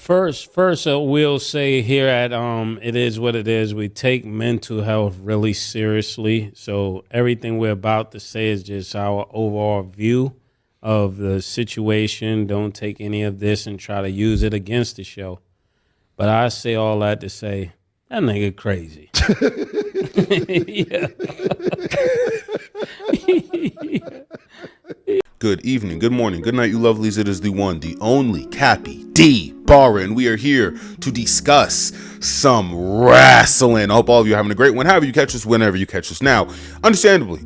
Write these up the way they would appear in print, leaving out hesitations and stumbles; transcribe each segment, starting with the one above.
First, we'll say here at It Is What It Is, we take mental health really seriously. So everything we're about to say is just our overall view of the situation. Don't take any of this and try to use it against the show. But I say all that to say, that nigga crazy. Good evening, good morning, good night, you lovelies. It is the one, the only Cappy D Barra, and we are here to discuss some wrestling. I hope all of you are having a great one. However you catch us, whenever you catch us. Now, understandably,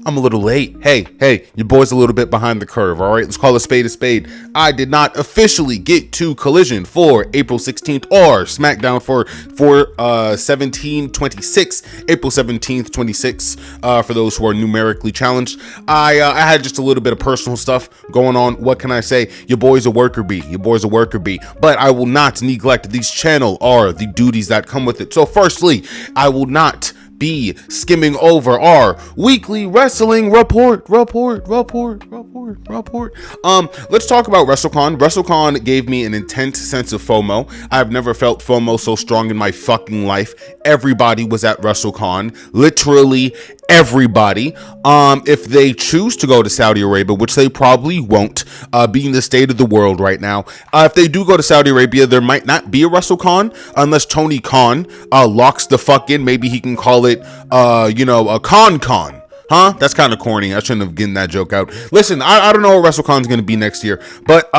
I'm a little late. Hey, your boy's a little bit behind the curve, all right? Let's call a spade a spade. I did not officially get to Collision for April 16th or SmackDown for 17/26, April 17th, 26, for those who are numerically challenged. I had just a little bit of personal stuff going on. What can I say? Your boy's a worker bee. But I will not neglect these channel or the duties that come with it. So firstly, I will not be skimming over our weekly wrestling report. Let's talk about WrestleCon. WrestleCon gave me an intense sense of FOMO. I've never felt FOMO so strong in my fucking life. Everybody was at WrestleCon. Literally everybody. If they choose to go to Saudi Arabia, which they probably won't, being the state of the world right now. If they do go to Saudi Arabia, there might not be a WrestleCon unless Tony Khan locks the fuck in. Maybe he can call it a con. Huh? That's kind of corny. I shouldn't have gotten that joke out. Listen, I don't know what WrestleCon's going to be next year, but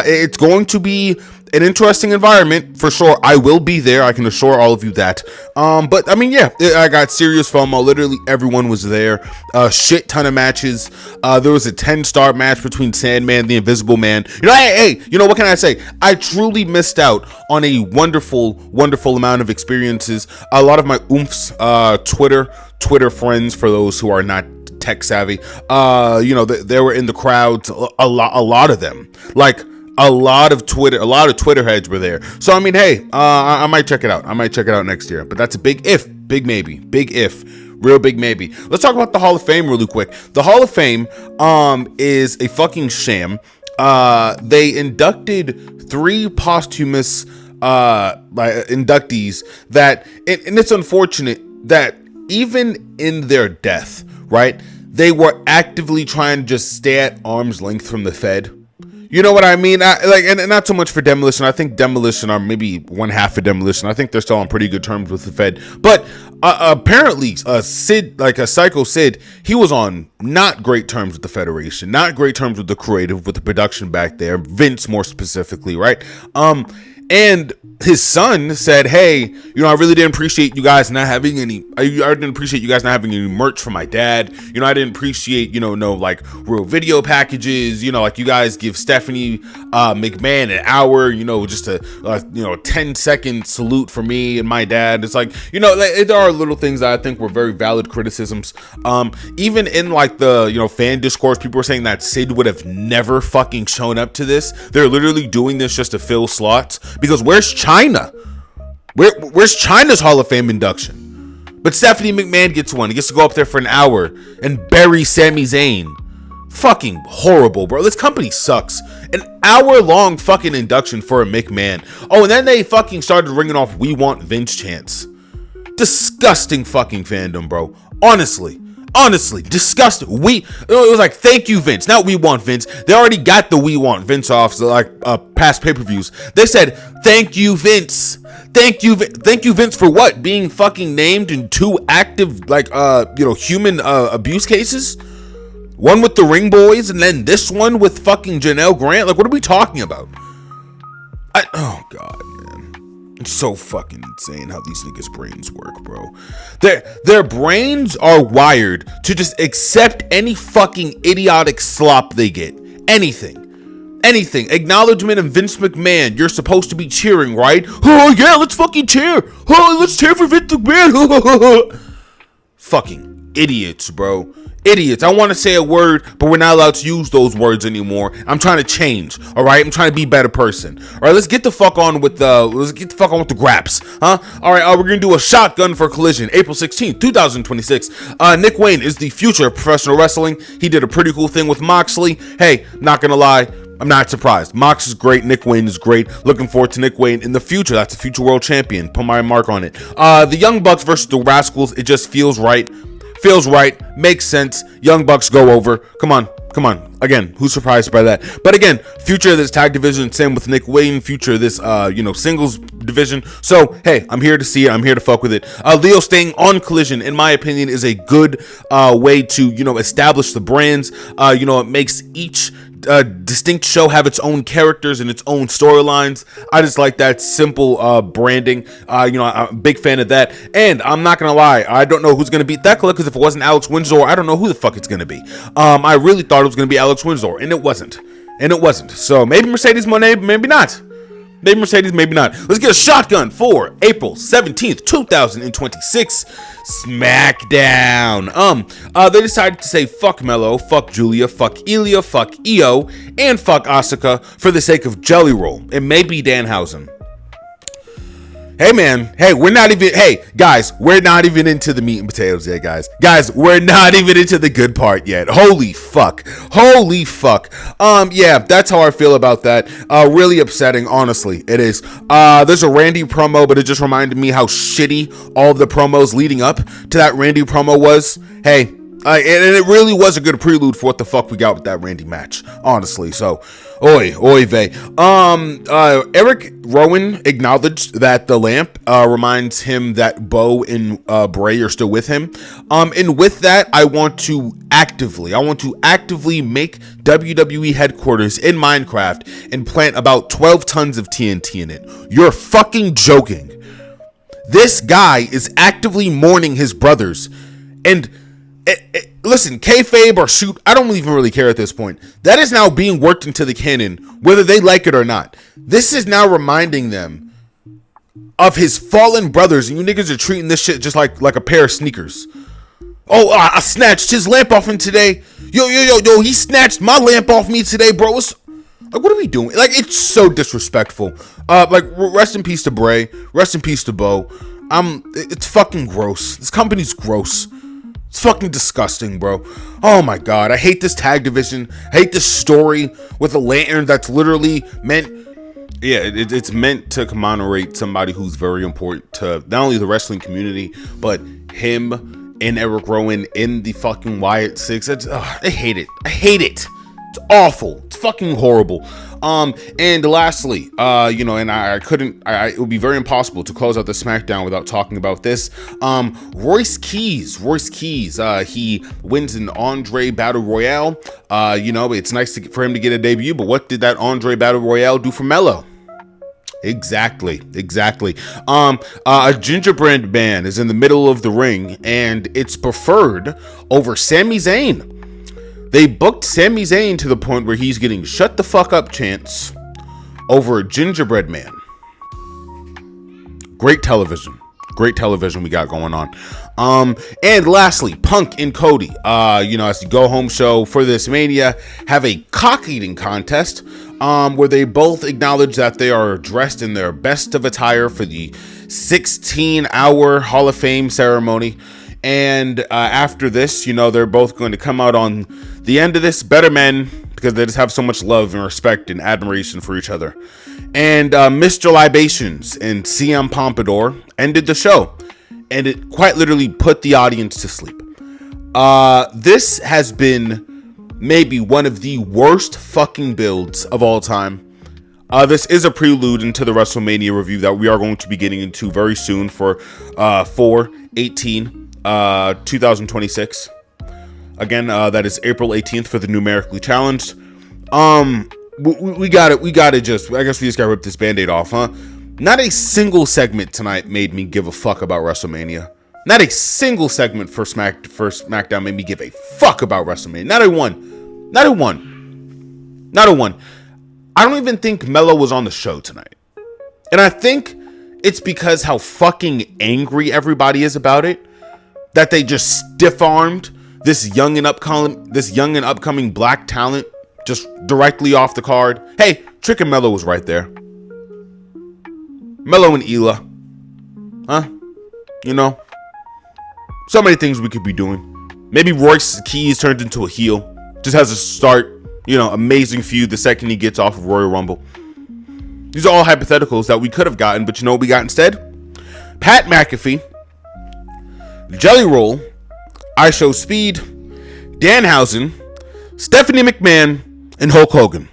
it's going to be an interesting environment for sure. I will be there. I can assure all of you that. But I mean, yeah, I got serious FOMO. Literally everyone was there. A shit ton of matches. There was a 10-star match between Sandman, the Invisible Man. Hey, what can I say? I truly missed out on a wonderful amount of experiences. A lot of my Twitter friends, for those who are not tech savvy, they were in the crowds. A lot of them, like a lot of Twitter heads were there. So I mean, hey, I might check it out. I might check it out next year. But that's a big maybe. Let's talk about the Hall of Fame really quick. The Hall of Fame is a fucking sham. They inducted 3 posthumous inductees that, and it's unfortunate that even in their death, right, they were actively trying to just stay at arm's length from the Fed. You know what I mean? And not so much for Demolition. I think Demolition are maybe one half of Demolition. I think they're still on pretty good terms with the Fed. But apparently, Sid, like a Psycho Sid, he was on not great terms with the Federation, not great terms with the creative, with the production back there, Vince more specifically, right? And his son said, hey, I really didn't appreciate you guys not having any, I didn't appreciate you guys not having any merch for my dad. I didn't appreciate, no, like real video packages, like you guys give Stephanie McMahon an hour, just a 10-second salute for me and my dad. It's like, there are little things that I think were very valid criticisms. Even in like the, fan discourse, people were saying that Sid would have never fucking shown up to this. They're literally doing this just to fill slots. Because where's China? Where's China's Hall of Fame induction? But Stephanie McMahon gets one. He gets to go up there for an hour and bury Sami Zayn. Fucking horrible, bro. This company sucks. An hour-long fucking induction for a McMahon. Oh, and then they fucking started ringing off "We Want Vince" chants. Disgusting fucking fandom, bro. Honestly, disgusting. It was like, thank you, Vince. Not "We Want Vince." They already got the "We Want Vince" off, so like past pay-per-views. They said, thank you, Vince. Thank you, Vince, for what? Being fucking named in 2 active, human abuse cases? One with the Ring Boys, and then this one with fucking Janelle Grant. Like, what are we talking about? Oh God. It's so fucking insane how these niggas' brains work, bro. Their brains are wired to just accept any fucking idiotic slop they get. Anything. Acknowledgement of Vince McMahon. You're supposed to be cheering, right? Oh yeah, let's fucking cheer. Oh, let's cheer for Vince McMahon. Fucking idiots, bro. Idiots. I want to say a word, but we're not allowed to use those words anymore. I'm trying to change. All right, I'm trying to be a better person. All right, let's get the fuck on with the graps, huh? All right, we're gonna do a shotgun for Collision, April 16th, 2026. Nick Wayne is the future of professional wrestling. He did a pretty cool thing with Moxley. Hey, not gonna lie. I'm not surprised. Mox is great. Nick Wayne is great. Looking forward to Nick Wayne in the future. That's a future world champion. Put my mark on it. The Young Bucks versus the Rascals. It just feels right. Feels right. Makes sense. Young Bucks go over. Come on. Again, who's surprised by that? But again, future of this tag division, same with Nick Wayne, future of this, singles division. So, hey, I'm here to see it. I'm here to fuck with it. Leo staying on Collision, in my opinion, is a good way to, establish the brands. It makes each distinct show have its own characters and its own storylines. I just like that simple branding. I'm a big fan of that. And I'm not gonna lie, I don't know who's gonna beat Thekla, because if it wasn't Alex Windsor, I don't know who the fuck it's gonna be. I really thought it was gonna be Alex Windsor, and it wasn't. So maybe Mercedes Moné, maybe not. Maybe Mercedes, maybe not. Let's get a shotgun for April 17th, 2026. SmackDown. They decided to say fuck Mello, fuck Julia, fuck Ilya, fuck Io, and fuck Asuka for the sake of Jelly Roll. It may be Danhausen. Hey man, guys, we're not even into the meat and potatoes yet, guys. We're not even into the good part yet. Holy fuck. Yeah, that's how I feel about that. Really upsetting, honestly, it is. There's a Randy promo, but it just reminded me how shitty all of the promos leading up to that Randy promo was. Hey, and it really was a good prelude for what the fuck we got with that Randy match, honestly. So, oy vey. Eric Rowan acknowledged that the lamp reminds him that Bo and Bray are still with him. And with that, I want to actively make WWE headquarters in Minecraft and plant about 12 tons of TNT in it. You're fucking joking. This guy is actively mourning his brothers, and listen, kayfabe or shoot, I don't even really care at this point. That is now being worked into the canon, whether they like it or not. This is now reminding them of his fallen brothers, and you niggas are treating this shit just like a pair of sneakers. Oh, I snatched his lamp off him today. Yo, he snatched my lamp off me today, bro. What are we doing? It's so disrespectful. Rest in peace to Bray. Rest in peace to Bo. It's fucking gross. This company's gross. It's fucking disgusting, bro. Oh my god, I hate this tag division. I hate this story with a lantern that's literally meant... Yeah, it's meant to commemorate somebody who's very important to not only the wrestling community, but him and Eric Rowan in the fucking Wyatt Six. I hate it. It's awful. It's fucking horrible. And lastly, it would be very impossible to close out the SmackDown without talking about this. Royce Keys, he wins an Andre Battle Royale. It's nice for him to get a debut, but what did that Andre Battle Royale do for Mello? Exactly. A gingerbread man is in the middle of the ring, and it's preferred over Sami Zayn. They booked Sami Zayn to the point where he's getting shut the fuck up chants over a gingerbread man. Great television we got going on. And lastly, Punk and Cody, as the go home show for this Mania, have a cock eating contest, where they both acknowledge that they are dressed in their best of attire for the 16-hour Hall of Fame ceremony. And after this, they're both going to come out on the end of this better men, because they just have so much love and respect and admiration for each other. And Mr. Libations and CM Pompadour ended the show, and it quite literally put the audience to sleep. This has been maybe one of the worst fucking builds of all time. This is a prelude into the WrestleMania review that we are going to be getting into very soon for 2026. Again, that is April 18th for the numerically challenged. We got it. I guess we just gotta rip this band-aid off, huh? Not a single segment tonight made me give a fuck about WrestleMania. Not a single segment for SmackDown made me give a fuck about WrestleMania. Not a one. I don't even think Mello was on the show tonight. And I think it's because how fucking angry everybody is about it, that they just stiff-armed this young and upcoming black talent just directly off the card. Hey, Trick and Mello was right there. Mello and Ela. Huh? So many things we could be doing. Maybe Royce Keys turned into a heel. Just has a start. amazing feud the second he gets off of Royal Rumble. These are all hypotheticals that we could have gotten, but you know what we got instead? Pat McAfee, Jelly Roll, I Show Speed, Danhausen, Stephanie McMahon, and Hulk Hogan.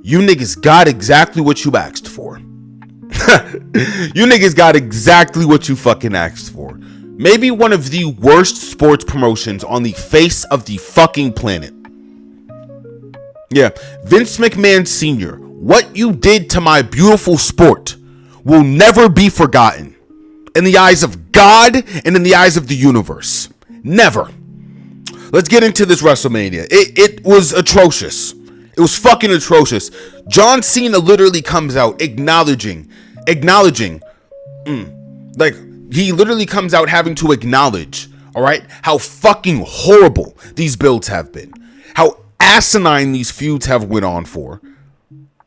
You niggas got exactly what you asked for. You niggas got exactly what you fucking asked for. Maybe one of the worst sports promotions on the face of the fucking planet. Yeah, Vince McMahon Sr., what you did to my beautiful sport will never be forgotten. In the eyes of God and in the eyes of the universe. Never. Let's get into this WrestleMania. It was atrocious. It was fucking atrocious. John Cena literally comes out acknowledging. Like, he literally comes out having to acknowledge, all right, how fucking horrible these builds have been. How asinine these feuds have went on for.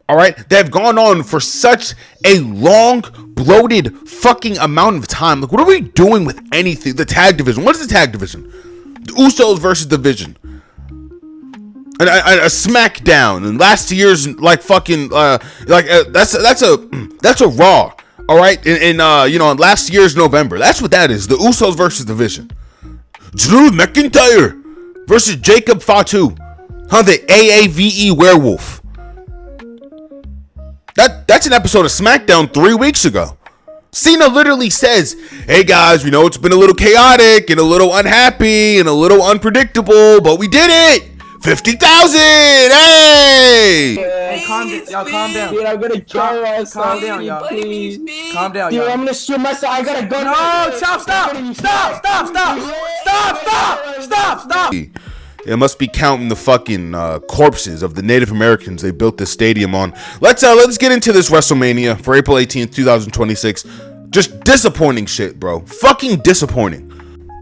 All right, they have gone on for such a long, bloated fucking amount of time. Like, what are we doing with anything? The tag division. What is the tag division? The Usos versus Division. And a SmackDown. And last year's like fucking that's a Raw. All right, in last year's November. That's what that is. The Usos versus Division. Drew McIntyre versus Jacob Fatu. The AAVE werewolf. That's an episode of SmackDown 3 weeks ago. Cena literally says, hey guys, we know it's been a little chaotic and a little unhappy and a little unpredictable, but we did it. 50,000! Hey! Hey, calm down. Dude, I'm gonna kill myself. Calm down, y'all. Please. Calm down, Dude, y'all. I'm gonna shoot myself. I gotta go. No, stop. It must be counting the fucking corpses of the Native Americans they built this stadium on. Let's get into this WrestleMania for April 18th, 2026. Just disappointing shit, bro. Fucking disappointing.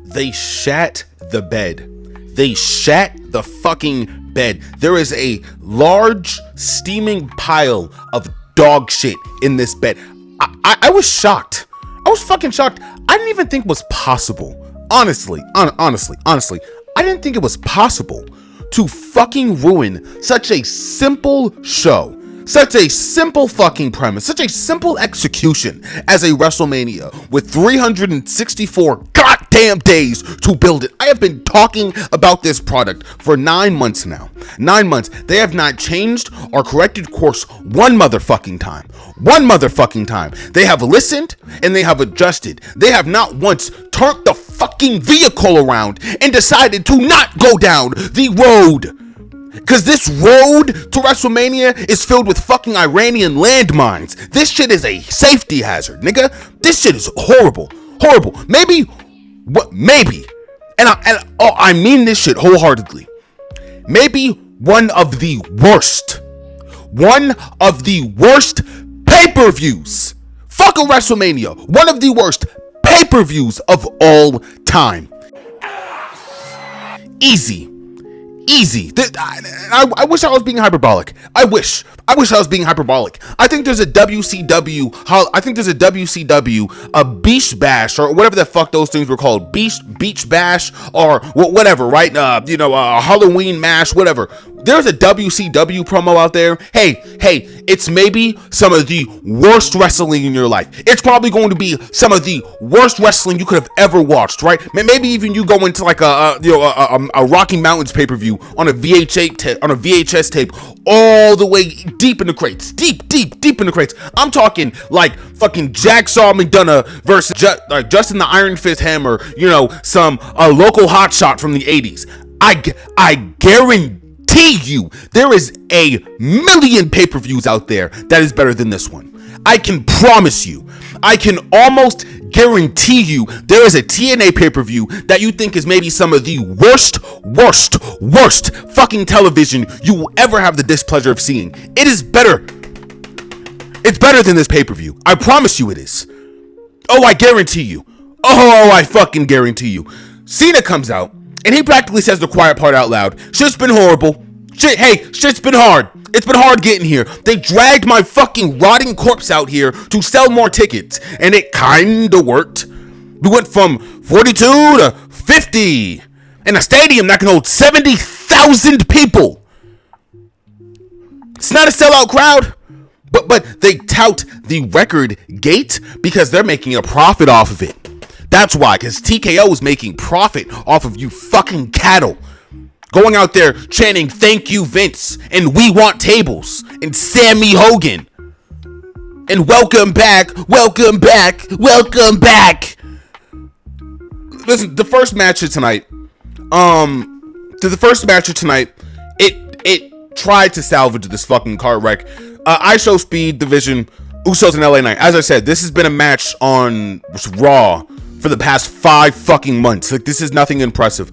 They shat the bed. They shat the fucking bed. There is a large steaming pile of dog shit in this bed. I was shocked. I was fucking shocked. I didn't even think it was possible. Honestly, I didn't think it was possible to fucking ruin such a simple show, such a simple fucking premise, such a simple execution as a WrestleMania with 364 goddamn days to build it. I have been talking about this product for 9 months now. 9 months. They have not changed or corrected course one motherfucking time. One motherfucking time. They have listened and they have adjusted. They have not once turned the fucking vehicle around and decided to not go down the road. Because this road to WrestleMania is filled with fucking Iranian landmines. This shit is a safety hazard, nigga. This shit is horrible. Horrible. Maybe. And I mean this shit wholeheartedly. Maybe one of the worst pay-per-views. Fuck a WrestleMania. One of the worst pay-per-views of all time. Easy. I wish I was being hyperbolic. I wish I was being hyperbolic. I think there's a WCW, a Beach Bash, or whatever the fuck those things were called. Beach Bash, or whatever, right? A Halloween Mash, whatever. There's a WCW promo out there. Hey, it's maybe some of the worst wrestling in your life. It's probably going to be some of the worst wrestling you could have ever watched, right? Maybe even you go into like a Rocky Mountains pay-per-view on a VHS tape, all the way deep in the crates, deep in the crates. I'm talking like fucking Jacksaw McDonough versus Justin the Iron Fist Hammer. Some local hotshot from the 80s. I guarantee you there is a million pay-per-views out there that is better than this one. I can promise you. I can almost guarantee you there is a TNA pay-per-view that you think is maybe some of the worst fucking television you will ever have the displeasure of seeing. It is better. It's better than this pay-per-view. I promise you it is. Oh, I guarantee you. Oh, I fucking guarantee you. Cena comes out and he practically says the quiet part out loud. Shit's been horrible. Shit's been hard. It's been hard getting here. They dragged my fucking rotting corpse out here to sell more tickets, and it kinda worked. We went from 42 to 50 in a stadium that can hold 70,000 1,000 people. It's not a sellout crowd, but they tout the record gate because they're making a profit off of it. That's why, because TKO is making profit off of you fucking cattle. Going out there chanting, thank you, Vince, and we want tables, and Sammy Hogan. And welcome back, welcome back, welcome back. Listen, the first match of tonight, it tried to salvage this fucking car wreck. I Show Speed Division, Usos and LA Knight. As I said, this has been a match on Raw for the past 5 fucking months. Like, this is nothing impressive.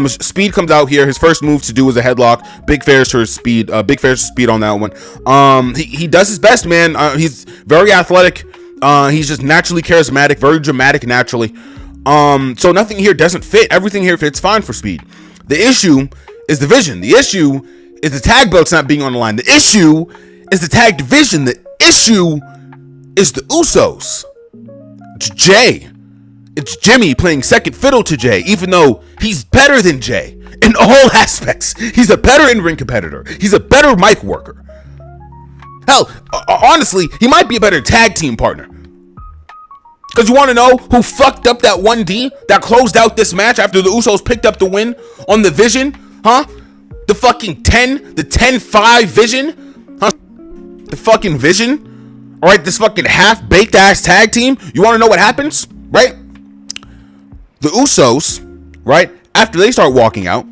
Speed comes out here. His first move to do is a headlock. Big fairs to speed on that one. He does his best, man. He's very athletic. He's just naturally charismatic, very dramatic naturally. So nothing here doesn't fit. Everything here fits fine for Speed. The issue is the vision. The issue is the tag belts not being on the line. The issue is the tag division. The issue is the Usos. It's Jay. It's Jimmy playing second fiddle to Jay, even though he's better than Jay in all aspects. He's a better in-ring competitor. He's a better mic worker. Hell, honestly, he might be a better tag team partner. Because you want to know who fucked up that 1D that closed out this match after the Usos picked up the win on the Vision? Huh? The fucking 10-5 Vision? Huh? The fucking Vision? Alright, this fucking half-baked ass tag team? You want to know what happens? Right? The Usos, right, after they start walking out,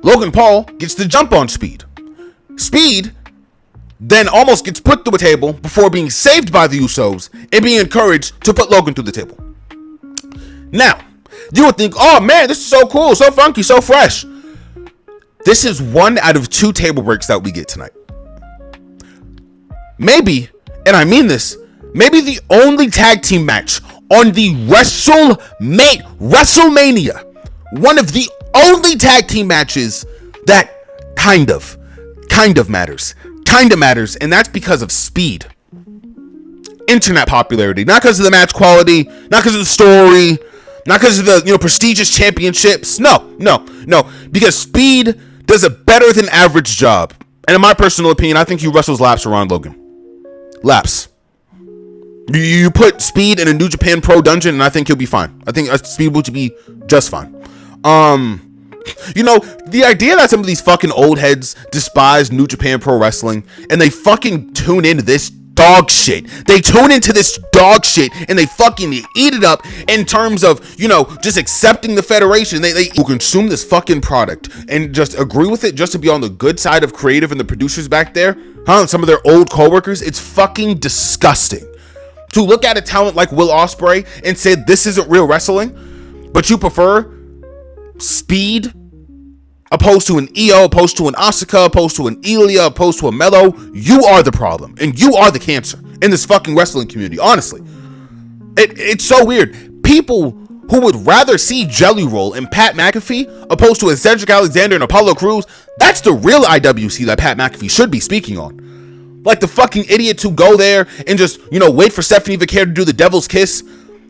Logan Paul gets the jump on Speed. Speed then almost gets put through a table before being saved by the Usos and being encouraged to put Logan through the table. Now, you would think, oh man, this is so cool, so funky, so fresh. This is 1 out of 2 table breaks that we get tonight. Maybe, and I mean this, maybe the only tag team match on the Wrestlemania, one of the only tag team matches that kind of matters, and that's because of Speed. Internet popularity, not because of the match quality, not because of the story, not because of the prestigious championships. No, because Speed does a better than average job, and in my personal opinion, I think he wrestles laps around Logan. Laps. You put Speed in a New Japan Pro dungeon, and I think he'll be fine. I think Speed would be just fine. The idea that some of these fucking old heads despise New Japan Pro Wrestling, and they fucking tune into this dog shit. They tune into this dog shit, and they fucking eat it up in terms of, just accepting the federation. They consume this fucking product and just agree with it just to be on the good side of creative and the producers back there. Some of their old coworkers. It's fucking disgusting. To look at a talent like Will Ospreay and say this isn't real wrestling, but you prefer Speed opposed to an Io, opposed to an Asuka, opposed to an Ilya, opposed to a Melo, you are the problem, and you are the cancer in this fucking wrestling community, honestly. It's so weird. People who would rather see Jelly Roll and Pat McAfee opposed to a Cedric Alexander and Apollo Crews, that's the real IWC that Pat McAfee should be speaking on. Like the fucking idiots who go there and just, wait for Stephanie Vaquer to do the devil's kiss.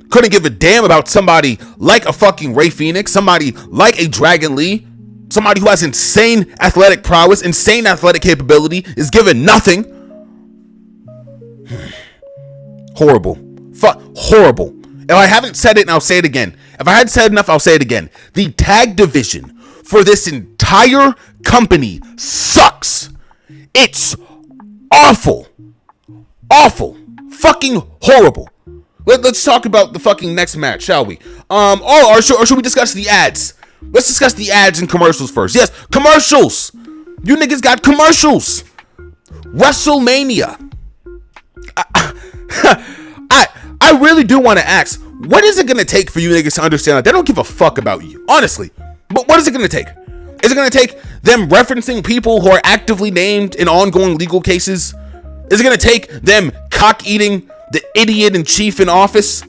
Couldn't give a damn about somebody like a fucking Rey Fenix, somebody like a Dragon Lee, somebody who has insane athletic prowess, insane athletic capability, is given nothing. Horrible. Horrible. If I haven't said it, and I'll say it again. If I hadn't said enough, I'll say it again. The tag division for this entire company sucks. It's awful. Fucking horrible. Let's talk about the fucking next match, shall we? Or should we discuss the ads? Let's discuss the ads and commercials first. Yes, commercials. You niggas got commercials. Wrestlemania. I really do want to ask, what is it going to take for you niggas to understand that they don't give a fuck about you? Honestly. But what is it going to take? Is it going to take them referencing people who are actively named in ongoing legal cases? Is it going to take them cock-eating the idiot in chief in office?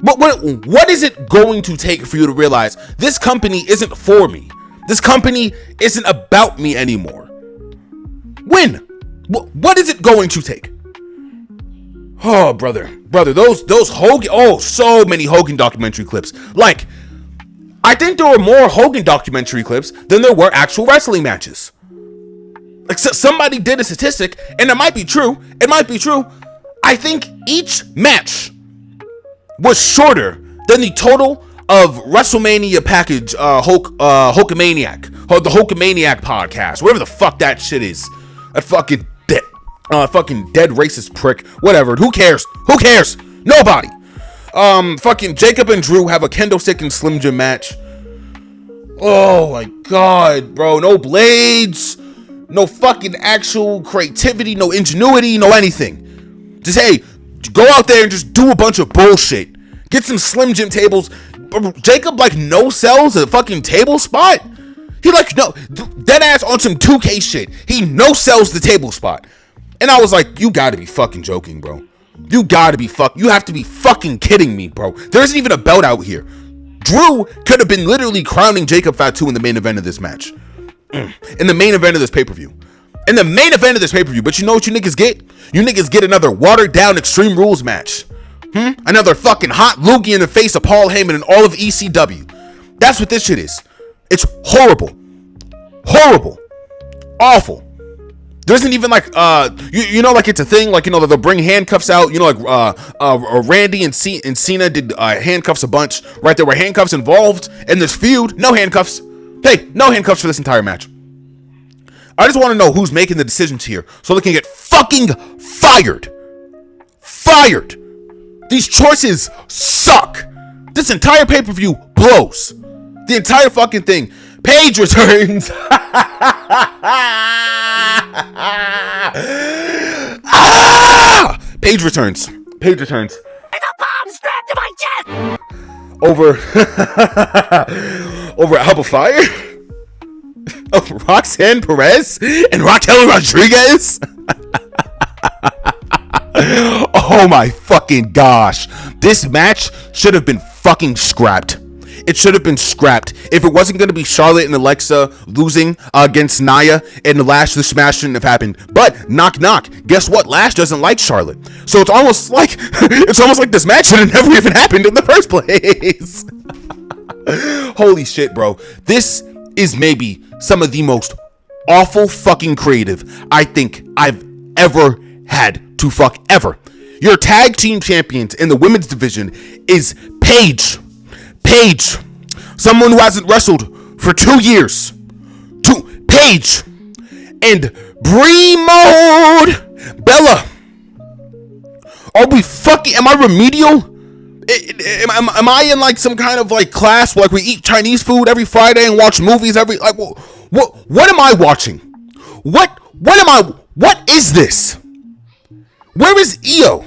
But what is it going to take for you to realize this company isn't for me? This company isn't about me anymore. When? What is it going to take? Oh, brother, those Hogan, so many Hogan documentary clips. Like, I think there were more Hogan documentary clips than there were actual wrestling matches. Like somebody did a statistic, and it might be true. It might be true. I think each match was shorter than the total of Wrestlemania package, Hulkamaniac, or the Hulkamaniac podcast, whatever the fuck that shit is. That fucking dead racist prick. Whatever. Who cares? Who cares? Nobody. Fucking Jacob and Drew have a kendo stick and Slim Jim match. Oh my god, bro. No blades. No fucking actual creativity. No ingenuity. No anything. Just, hey, go out there and just do a bunch of bullshit. Get some Slim Jim tables. Jacob, like, no sells a fucking table spot. He, like, no, dead ass on some 2K shit. He no sells the table spot. And I was like, you gotta be fucking joking, bro. You have to be fucking kidding me, bro. There isn't even a belt out here. Drew could have been literally crowning Jacob Fatu in the main event of this match. In the main event of this pay-per-view. In the main event of this pay-per-view. But you know what you niggas get? You niggas get another watered-down Extreme Rules match. Another fucking hot loogie in the face of Paul Heyman and all of ECW. That's what this shit is. It's horrible. Horrible. Awful. There isn't even like, you know, like it's a thing, like, you know, they'll bring handcuffs out, you know, like, Randy and Cena did handcuffs a bunch, right? There were handcuffs involved in this feud. No handcuffs. Hey, no handcuffs for this entire match. I just want to know who's making the decisions here so they can get fucking fired. Fired. These choices suck. This entire pay-per-view blows. The entire fucking thing. Paige returns. Paige returns. Paige returns. It's a bomb strapped to my chest. Over a Hub of Fire of Roxanne Perez and Raquel Rodriguez. Oh my fucking gosh. This match should have been fucking scrapped. It should have been scrapped. If it wasn't going to be Charlotte and Alexa losing against Nia and Lash, the smash shouldn't have happened. But knock knock, guess what? Lash doesn't like Charlotte. So it's almost like this match should have never even happened in the first place. Holy shit, bro. This is maybe some of the most awful fucking creative I think I've ever had to fuck ever. Your tag team champions in the women's division is Paige. Paige, someone who hasn't wrestled for 2 years. Paige and Brie Mode Bella. Are we fucking? Am I remedial? Am I in like some kind of like class where like we eat Chinese food every Friday and watch movies every like what am I watching? What is this? Where is EO?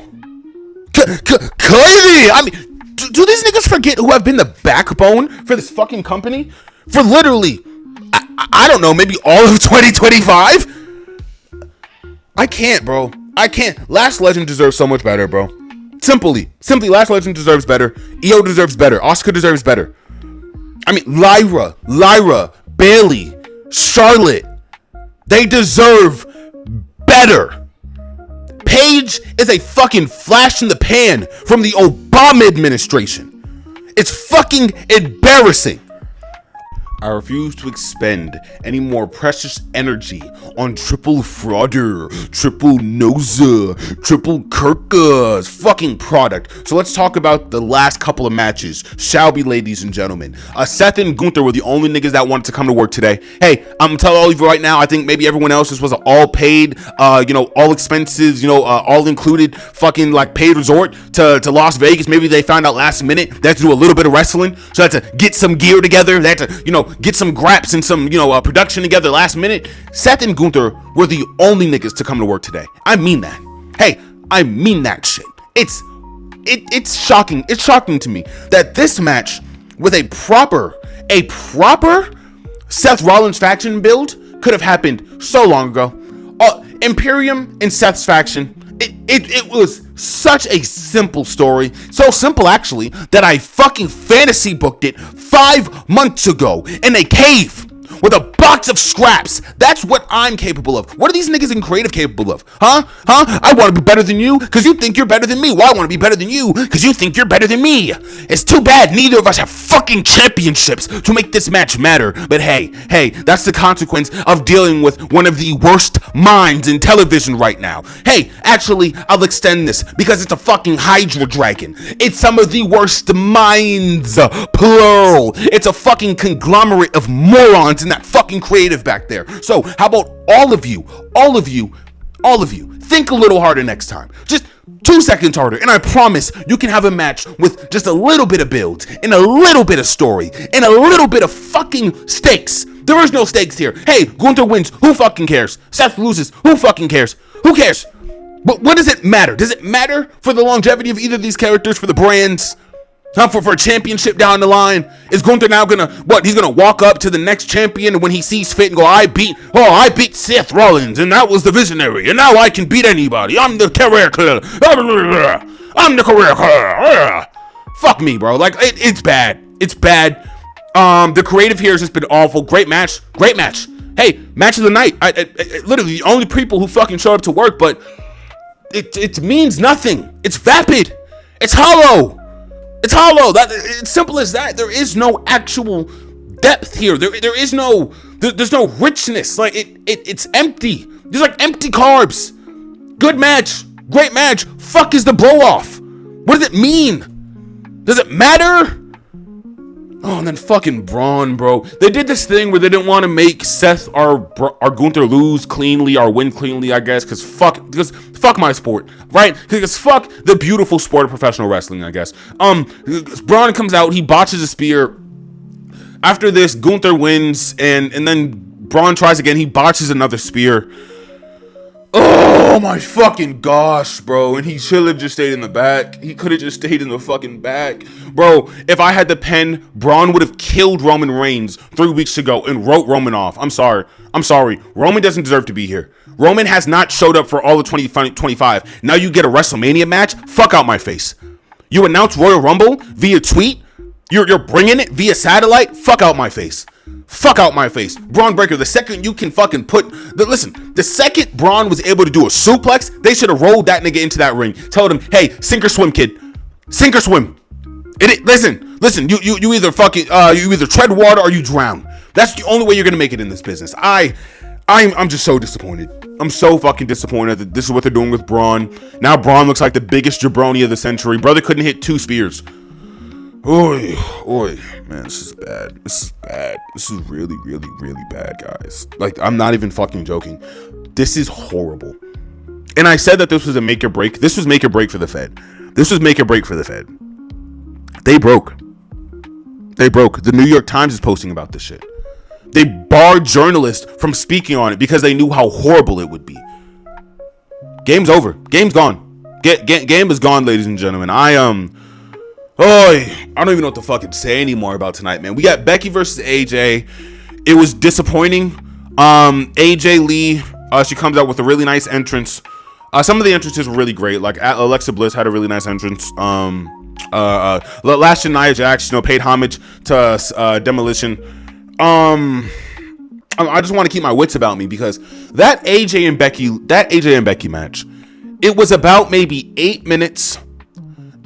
Clearly, I mean, do these niggas forget who have been the backbone for this fucking company for literally, I don't know, maybe all of 2025? I can't, bro. I can't. Last Legend deserves so much better, bro. Simply, Last Legend deserves better. EO deserves better. Oscar deserves better. I mean, Lyra, Bailey, Charlotte, they deserve better. Paige is a fucking flash in the pan from the Obama administration. It's fucking embarrassing. I refuse to expend any more precious energy on triple frauder, triple noser, triple Kirka's fucking product. So let's talk about the last couple of matches, shall we, ladies and gentlemen. Seth and Gunther were the only niggas that wanted to come to work today. Hey, I'm gonna tell all of you right now, I think maybe everyone else, this was an all paid, all expenses, all included fucking like paid resort to Las Vegas. Maybe they found out last minute they had to do a little bit of wrestling, so they had to get some gear together. They had to, get some graps and some, production together last minute. Seth and Gunther were the only niggas to come to work today. I mean that. Hey, I mean that shit. It's shocking. It's shocking to me that this match with a proper Seth Rollins faction build could have happened so long ago. Imperium and Seth's faction. It was such a simple story. So simple, actually, that I fucking fantasy booked it 5 months ago in a cave with a box of scraps. That's what I'm capable of. What are these niggas in creative capable of? Huh? I want to be better than you because you think you're better than me. Well, I want to be better than you because you think you're better than me. It's too bad neither of us have fucking championships to make this match matter. But hey, that's the consequence of dealing with one of the worst minds in television right now. Hey, actually, I'll extend this because it's a fucking Hydra Dragon. It's some of the worst minds, plural. It's a fucking conglomerate of morons in that fucking creative back there. So how about all of you, think a little harder next time. Just 2 seconds harder, and I promise you can have a match with just a little bit of build, and a little bit of story, and a little bit of fucking stakes. There is no stakes here. Hey, Gunther wins. Who fucking cares? Seth loses. Who fucking cares? Who cares? But what does it matter? Does it matter for the longevity of either of these characters, for the brands? For a championship down the line? Is Gunther now he's gonna walk up to the next champion when he sees fit and go, I beat Seth Rollins, and that was the visionary, and now I can beat anybody. I'm the career killer. Fuck me, bro. Like, it's bad. It's bad. The creative here has just been awful. Great match. Hey, match of the night. I literally the only people who fucking show up to work, but it means nothing. It's vapid. It's hollow. It's simple as that. There is no actual depth here. There's no richness. Like it's empty. There's like empty carbs. Good match. Great match. Fuck is the blow off? What does it mean? Does it matter? Oh, and then fucking Braun, bro. They did this thing where they didn't want to make Seth or Gunther lose cleanly or win cleanly, I guess, because fuck my sport, right? Because fuck the beautiful sport of professional wrestling, I guess. Braun comes out, he botches a spear. After this, Gunther wins, and then Braun tries again, he botches another spear. Oh my fucking gosh, bro. And he should have just stayed in the back. He could have just stayed in the fucking back. Bro, if I had the pen, Braun would have killed Roman Reigns 3 weeks ago and wrote Roman off. I'm sorry. Roman doesn't deserve to be here. Roman has not showed up for all of 2025. Now you get a WrestleMania match? Fuck out my face. You announce Royal Rumble via tweet? You're bringing it via satellite? Fuck out my face. Braun Breaker, the second you can fucking the second Braun was able to do a suplex, they should have rolled that nigga into that ring. Told him, hey, sink or swim, kid. Sink or swim. Listen, you either fucking, you either tread water or you drown. That's the only way you're gonna make it in this business. I'm just so disappointed. I'm so fucking disappointed that this is what they're doing with Braun. Now Braun looks like the biggest jabroni of the century. Brother couldn't hit 2 spears. Oy, man, this is bad. This is really, really, really bad, guys. Like, I'm not even fucking joking. This is horrible. And I said that this was a make or break. This was make or break for the Fed. They broke. The New York Times is posting about this shit. They barred journalists from speaking on it because they knew how horrible it would be. Game's over. Game's gone. Game is gone, ladies and gentlemen. I don't even know what to fucking say anymore about tonight, man. We got Becky versus AJ. It was disappointing. AJ Lee, she comes out with a really nice entrance. Some of the entrances were really great. Like Alexa Bliss had a really nice entrance. Last year, Nia Jax, paid homage to Demolition. I just want to keep my wits about me because that AJ and Becky match, it was about maybe 8 minutes.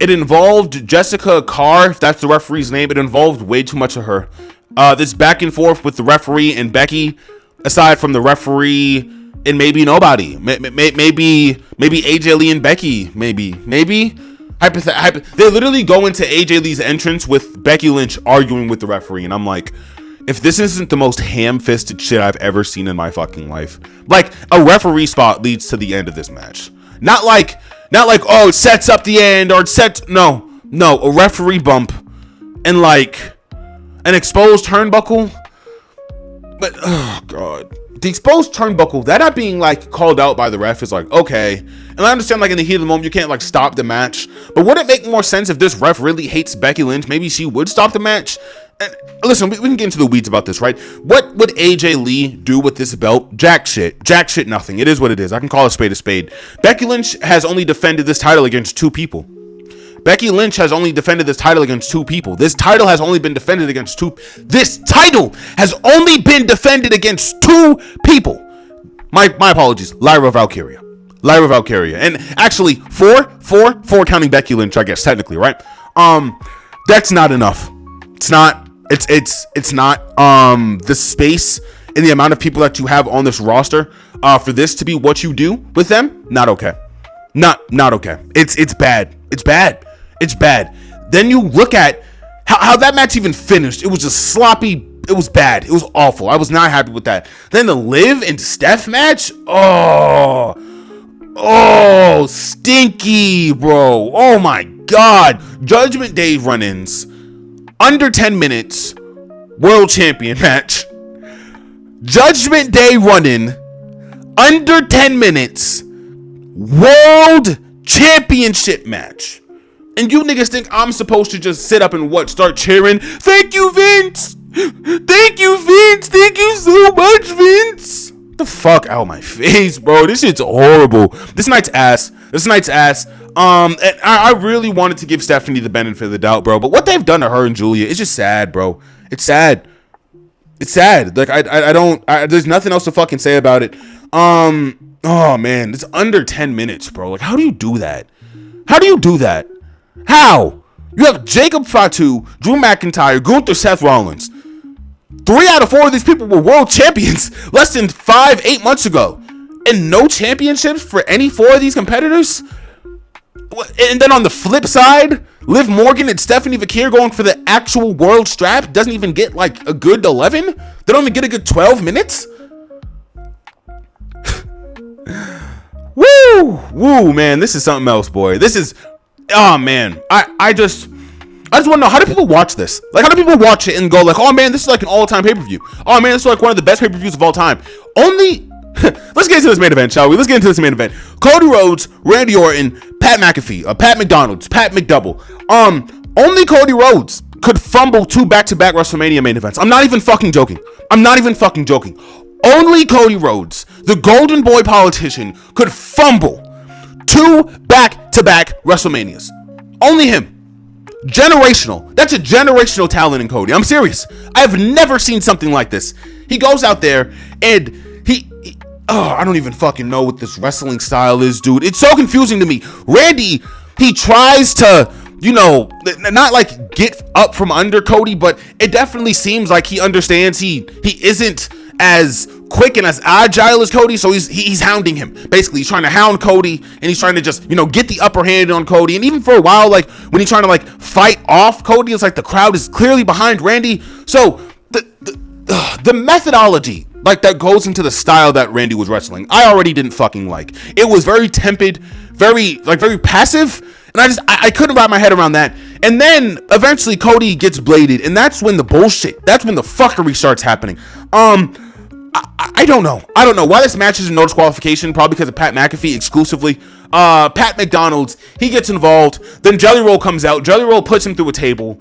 It involved Jessica Carr, if that's the referee's name. It involved way too much of her. This back and forth with the referee and Becky, aside from the referee and maybe nobody. Maybe AJ Lee and Becky. Maybe. They literally go into AJ Lee's entrance with Becky Lynch arguing with the referee, and I'm like, if this isn't the most ham-fisted shit I've ever seen in my fucking life. Like, a referee spot leads to the end of this match. Not like, oh, it sets up the end, or it sets, no, a referee bump, and like, an exposed turnbuckle. But, oh, God. The exposed turnbuckle, that not being like called out by the ref is like, okay. And I understand, like, in the heat of the moment, you can't like stop the match. But would it make more sense if this ref really hates Becky Lynch? Maybe she would stop the match. And listen, we can get into the weeds about this, right? What would AJ Lee do with this belt? Jack shit, nothing. It is what it is. I can call a spade a spade. Becky Lynch has only defended this title against 2 people. Becky Lynch has only defended this title against 2 people. This title has only been defended against 2. This title has only been defended against 2 people. My apologies. Lyra Valkyria. And actually 4 counting Becky Lynch, I guess, technically, right? That's not enough. It's not. It's not. The space and the amount of people that you have on this roster, for this to be what you do with them, not okay. Not okay. It's bad. It's bad. Then you look at how that match even finished. It was just sloppy. It was bad. It was awful. I was not happy with that. Then the Liv and Steph match. Oh, stinky, bro. Oh my God. Judgment Day run-ins. Under 10 minutes. World champion match. Judgment Day run-in. Under 10 minutes. World championship match. And you niggas think I'm supposed to just sit up and start cheering? Thank you, Vince. Thank you, Vince. Thank you so much, Vince. The fuck out of my face, bro. This shit's horrible. This night's ass. And I really wanted to give Stephanie the benefit of the doubt, bro. But what they've done to her and Julia is just sad, bro. It's sad. Like I don't. There's nothing else to fucking say about it. Oh man, it's under 10 minutes, bro. Like, how do you do that? How? You have Jacob Fatu, Drew McIntyre, Gunther, Seth Rollins. 3 out of 4 of these people were world champions less than 5-8 months ago. And no championships for any 4 of these competitors? And then on the flip side, Liv Morgan and Stephanie Vakir going for the actual world strap doesn't even get like a good 11? They don't even get a good 12 minutes? Woo, man, this is something else, boy. This is, oh man, I just want to know, how do people watch this? Like, how do people watch it and go like, oh man, this is like an all-time pay-per-view. Oh man, this is like one of the best pay-per-views of all time. Only, let's get into this main event, shall we? Cody Rhodes, Randy Orton, Pat McAfee, Pat McDonald's, Pat McDouble. Only Cody Rhodes could fumble 2 back-to-back WrestleMania main events. I'm not even fucking joking. Only Cody Rhodes, the golden boy politician, could fumble 2 back-to-back WrestleManias. Only him. Generational. That's a generational talent in Cody. I'm serious. I've never seen something like this. He goes out there and I don't even fucking know what this wrestling style is, dude. It's so confusing to me. Randy, he tries to, not like get up from under Cody, but it definitely seems like he understands he isn't as quick and as agile as Cody, so he's hounding him. Basically, he's trying to hound Cody, and he's trying to just, get the upper hand on Cody. And even for a while, like, when he's trying to, like, fight off Cody, it's like the crowd is clearly behind Randy. So, the methodology, like, that goes into the style that Randy was wrestling, I already didn't fucking like. It was very tepid, very passive, and I couldn't wrap my head around that. And then, eventually, Cody gets bladed, and that's when the fuckery starts happening. I don't know why this match is a no disqualification. Probably because of Pat McAfee exclusively. Pat McDonald's, he gets involved. Then Jelly Roll comes out. Jelly Roll puts him through a table.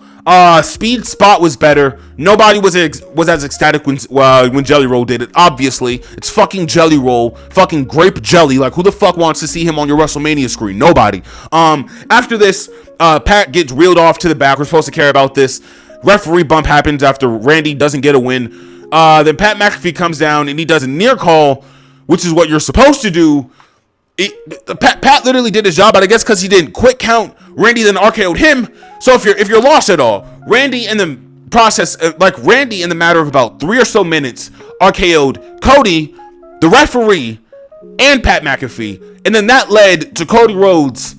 Speed Spot was better. Nobody was as ecstatic when Jelly Roll did it. Obviously, it's fucking Jelly Roll, fucking grape jelly. Like, who the fuck wants to see him on your WrestleMania screen? Nobody. After this, Pat gets reeled off to the back. We're supposed to care about this. Referee bump happens after Randy doesn't get a win. Then Pat McAfee comes down and he does a near call, which is what you're supposed to do. Pat literally did his job, but I guess because he didn't quick count Randy, then RKO'd him. So if you're lost at all, Randy in the process, Randy in the matter of about 3 or so minutes, RKO'd Cody, the referee, and Pat McAfee, and then that led to Cody Rhodes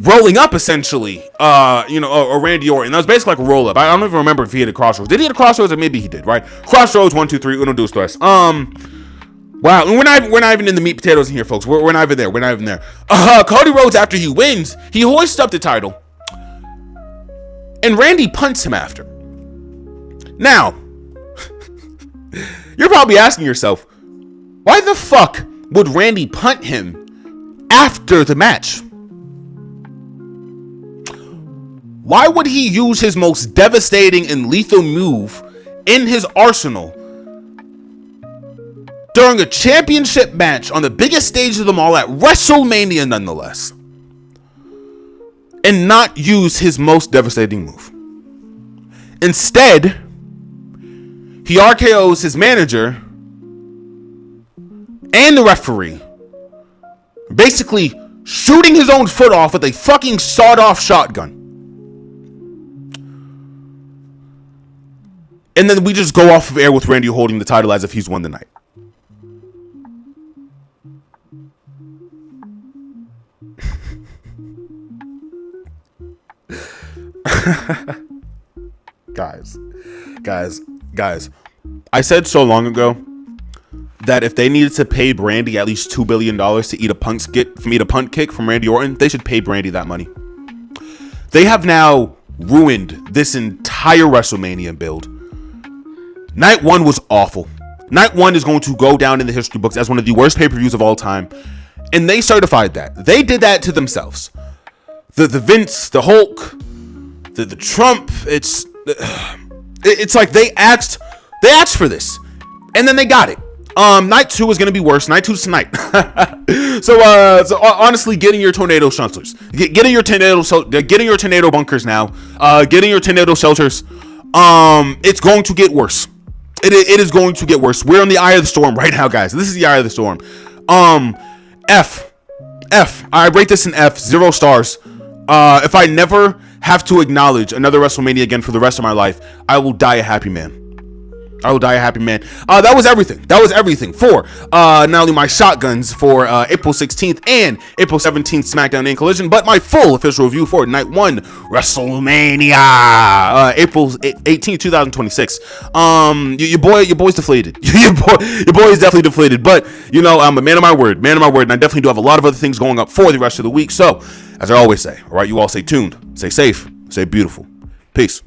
rolling up essentially, or Randy Orton. That was basically like a roll up. I don't even remember if he had a crossroads. Did he hit a crossroads, or maybe he did, right? Crossroads, 1, 2, 3, uno, dos, tres. Wow, and we're not even in the meat potatoes in here, folks. We're not even there. Cody Rhodes, after he wins, he hoists up the title, and Randy punts him after. Now, you're probably asking yourself, why the fuck would Randy punt him after the match? Why would he use his most devastating and lethal move in his arsenal during a championship match on the biggest stage of them all at WrestleMania, nonetheless? and not use his most devastating move. Instead, he RKO's his manager and the referee, basically shooting his own foot off with a fucking sawed-off shotgun. And then we just go off of air with Randy holding the title as if he's won the night. Guys. I said so long ago that if they needed to pay Brandy at least $2 billion to eat a punt kick from Randy Orton, they should pay Brandy that money. They have now ruined this entire WrestleMania build. Night 1 was awful. Night 1 is going to go down in the history books as one of the worst pay-per-views of all time. And they certified that. They did that to themselves. The Vince, the Hulk, the Trump, it's like they asked for this. And then they got it. Night 2 is going to be worse. Night 2 is tonight. So honestly, getting your tornado shelters, getting your tornado bunkers now, getting your tornado shelters. It's going to get worse. It is going to get worse. We're in the eye of the storm right now, guys. This is the eye of the storm. F. I rate this an F. 0 stars. If I never have to acknowledge another WrestleMania again for the rest of my life, I will die a happy man. That was everything for not only my shotguns for April 16th and April 17th SmackDown and Collision, but my full official review for Night 1 WrestleMania, April 18th, 2026. Your boy's deflated. your boy is definitely deflated, but you know, I'm a man of my word, and I definitely do have a lot of other things going up for the rest of the week. So, as I always say, all right, you all stay tuned, stay safe, stay beautiful. Peace.